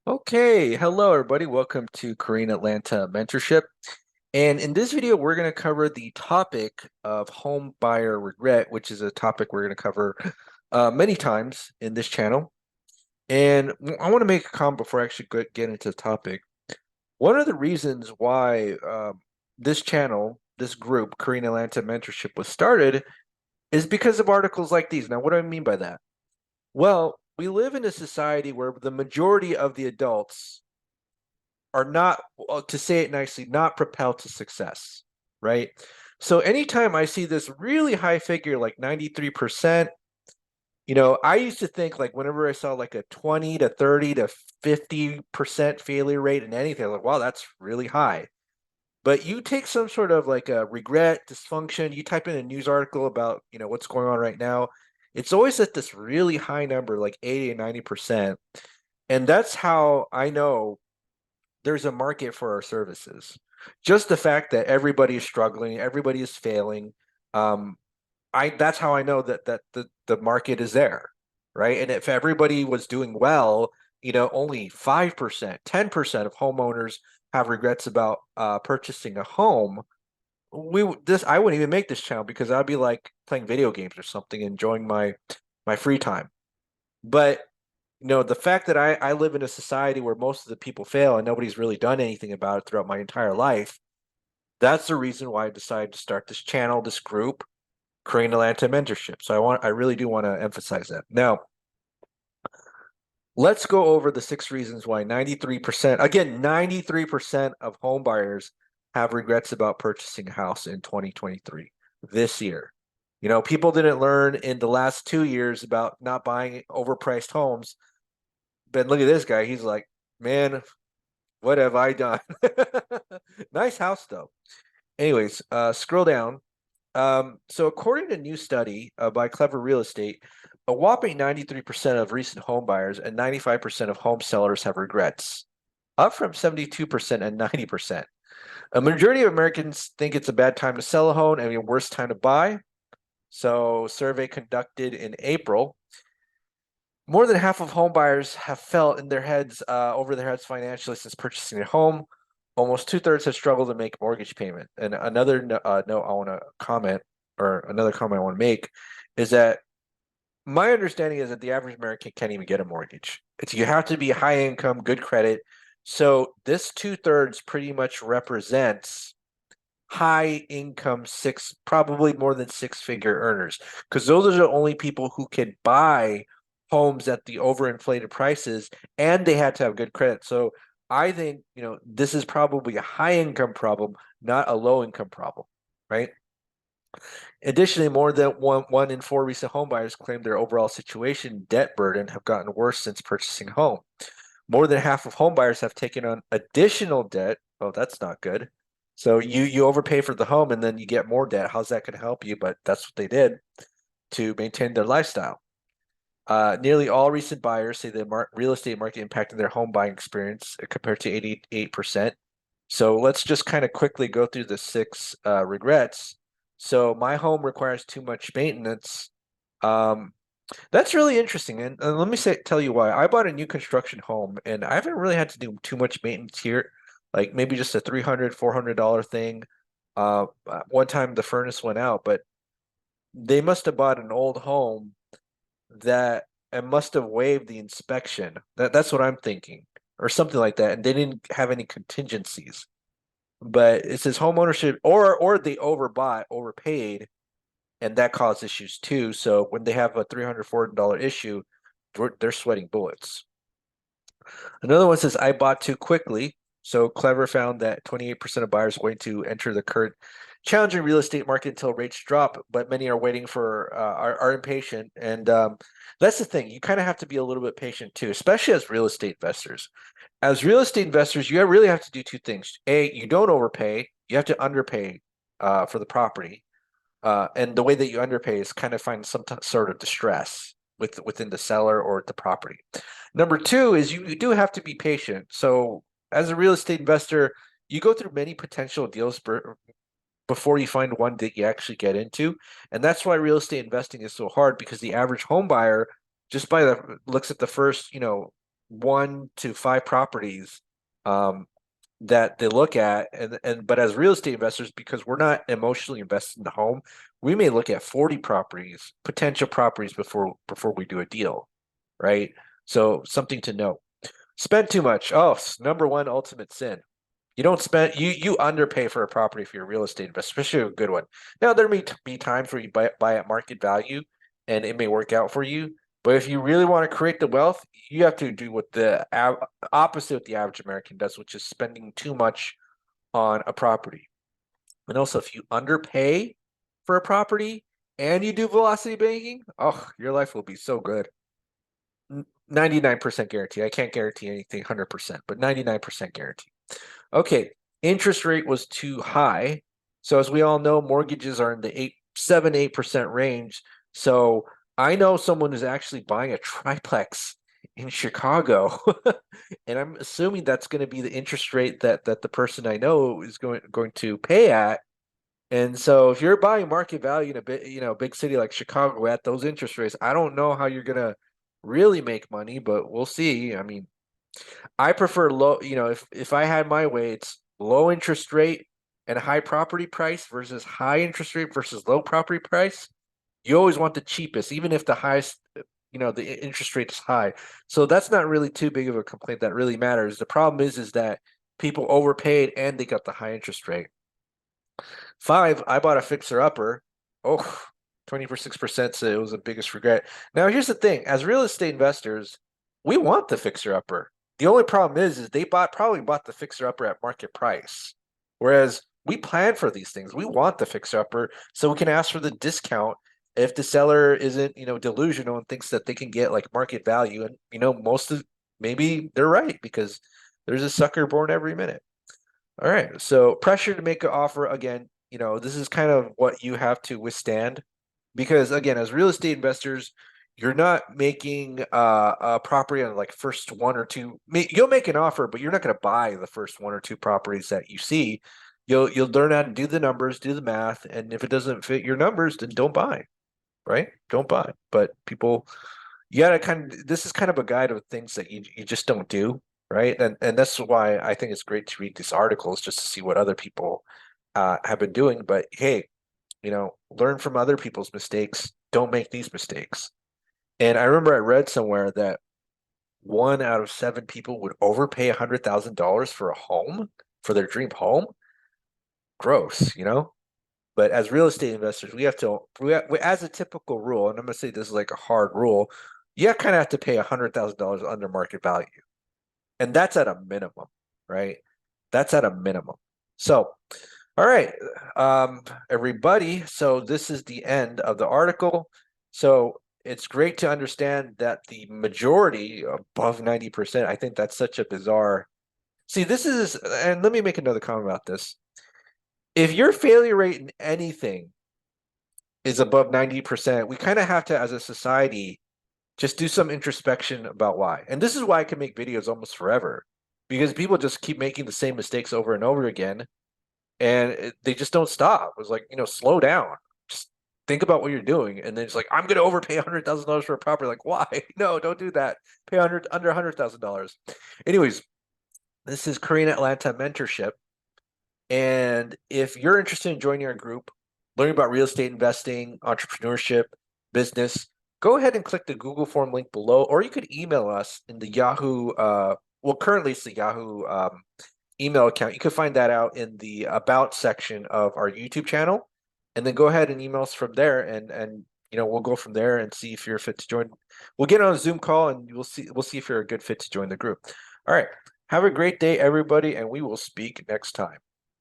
Okay, hello everybody. Welcome to Korean Atlanta Mentorship. And in this video, we're going to cover the topic of home buyer regret, which is a topic we're going to cover many times in this channel. And I want to make a comment before I actually get into the topic. One of the reasons why this channel, this group, Korean Atlanta Mentorship, was started is because of articles like these. Now, what do I mean by that? Well, we live in a society where the majority of the adults are not, to say it nicely, not propelled to success, right? So anytime I see this really high figure like 93%, I used to think like whenever I saw like a 20 to 30 to 50% failure rate in anything, like, wow, that's really high. But you take some sort of like a regret, dysfunction, you type in a news article about, what's going on right now. It's always at this really high number, like 80 and 90%. And that's how I know there's a market for our services. Just the fact that everybody is struggling, everybody is failing, um, I that's how I know that the market is there, right? And if everybody was doing well, only 5%, 10% of homeowners have regrets about purchasing a home. I wouldn't even make this channel because I'd be like playing video games or something, enjoying my free time. But the fact that I live in a society where most of the people fail and nobody's really done anything about it throughout my entire life, that's the reason why I decided to start this channel, this group, Korean Atlanta Mentorship. So I really do want to emphasize that. Now, let's go over the 6 reasons why 93%, again, 93% of home buyers have regrets about purchasing a house in 2023, this year. People didn't learn in the last 2 years about not buying overpriced homes. But look at this guy. He's like, man, what have I done? Nice house though. Anyways, scroll down. So according to a new study by Clever Real Estate, a whopping 93% of recent home buyers and 95% of home sellers have regrets, up from 72% and 90%. A majority of Americans think it's a bad time to sell a home and a worse time to buy. So, survey conducted in April, more than half of home buyers have felt in their heads over their heads financially since purchasing a home. Almost two-thirds have struggled to make mortgage payment. And another note I want to comment, or another comment I want to make, is that my understanding is that the average American can't even get a mortgage. You have to be high income, good credit. So this two-thirds pretty much represents high income probably more than six-figure earners, because those are the only people who can buy homes at the overinflated prices, and they had to have good credit. So I think, this is probably a high income problem, not a low income problem, right? Additionally, more than one in four recent home buyers claim their overall situation debt burden have gotten worse since purchasing a home. More than half of home buyers have taken on additional debt. Oh, that's not good. So you overpay for the home and then you get more debt. How's that going to help you? But that's what they did to maintain their lifestyle. Nearly all recent buyers say the real estate market impacted their home buying experience compared to 88%. So let's just kind of quickly go through the six regrets. So my home requires too much maintenance. Um, that's really interesting. And let me tell you why. I bought a new construction home and I haven't really had to do too much maintenance here. Like maybe just a $300, $400 thing. One time the furnace went out, but they must have bought an old home that and must have waived the inspection. That's what I'm thinking, or something like that. And they didn't have any contingencies. But it says home ownership, or they overpaid, and that caused issues too. So when they have a $300, $400 issue, they're sweating bullets. Another one says I bought too quickly. So Clever found that 28% of buyers are waiting to enter the current challenging real estate market until rates drop, but many are waiting for are impatient. And that's the thing. You kind of have to be a little bit patient too, especially as real estate investors. As real estate investors, you really have to do two things. A, you don't overpay. You have to underpay for the property. And the way that you underpay is kind of find some sort of distress within the seller or the property. Number two is you do have to be patient. So as a real estate investor, you go through many potential deals before you find one that you actually get into. And that's why real estate investing is so hard, because the average home buyer just looks at the first, 1 to 5 properties that they look at, and but as real estate investors, because we're not emotionally invested in the home, we may look at 40 properties, potential properties before we do a deal, right? So something to note. Spend too much. Oh, number one ultimate sin. You don't spend you underpay for a property if you're a real estate investor, especially a good one. Now there may be times where you buy at market value and it may work out for you, but if you really want to create the wealth, you have to do what the opposite of the average American does, which is spending too much on a property. And also, if you underpay for a property and you do velocity banking, oh, your life will be so good. 99% guarantee. I can't guarantee anything 100%, but 99% guarantee. Okay, interest rate was too high. So as we all know, mortgages are in the 8% range. So I know someone who's actually buying a triplex in Chicago, and I'm assuming that's going to be the interest rate that the person I know is going to pay at. And so if you're buying market value in a big city like Chicago at those interest rates, I don't know how you're going to really make money, but we'll see. I mean, I prefer low, if I had my way, it's low interest rate and high property price versus high interest rate versus low property price. You always want the cheapest, even if the highest, the interest rate is high. So that's not really too big of a complaint that really matters. The problem is that people overpaid and they got the high interest rate. 5, I bought a fixer upper. Oh, 26%, so it was the biggest regret. Now, here's the thing. As real estate investors, we want the fixer upper. The only problem is they probably bought the fixer upper at market price. Whereas we plan for these things. We want the fixer upper so we can ask for the discount if the seller isn't, delusional and thinks that they can get like market value. And, maybe they're right because there's a sucker born every minute. All right. So pressure to make an offer again, this is kind of what you have to withstand because again, as real estate investors, you're not making a property on like first 1 or 2. You'll make an offer, but you're not going to buy the first 1 or 2 properties that you see. You'll learn how to do the numbers, do the math, and if it doesn't fit your numbers, then don't buy, right? Don't buy. But people, you gotta this is kind of a guide of things that you just don't do, right? And that's why I think it's great to read these articles just to see what other people have been doing. But hey, learn from other people's mistakes. Don't make these mistakes. And I remember I read somewhere that 1 out of 7 people would overpay $100,000 for a home, for their dream home. Gross, But as real estate investors, as a typical rule, and I'm going to say this is like a hard rule, you kind of have to pay $100,000 under market value. And that's at a minimum, right? That's at a minimum. So, all right, everybody. So this is the end of the article. So it's great to understand that the majority, above 90%, I think that's such a bizarre. See, and let me make another comment about this. If your failure rate in anything is above 90%, we kind of have to, as a society, just do some introspection about why. And this is why I can make videos almost forever, because people just keep making the same mistakes over and over again, and they just don't stop. It's like, slow down. Just think about what you're doing. And then it's like, I'm going to overpay $100,000 for a property. Like, why? No, don't do that. Pay under $100,000. Anyways, this is Korean Atlanta Mentorship. And if you're interested in joining our group, learning about real estate investing, entrepreneurship, business, go ahead and click the Google form link below, or you could email us in the Yahoo, currently it's the Yahoo email account. You can find that out in the About section of our YouTube channel, and then go ahead and email us from there, and we'll go from there and see if you're fit to join. We'll get on a Zoom call, and we'll see if you're a good fit to join the group. All right. Have a great day, everybody, and we will speak next time.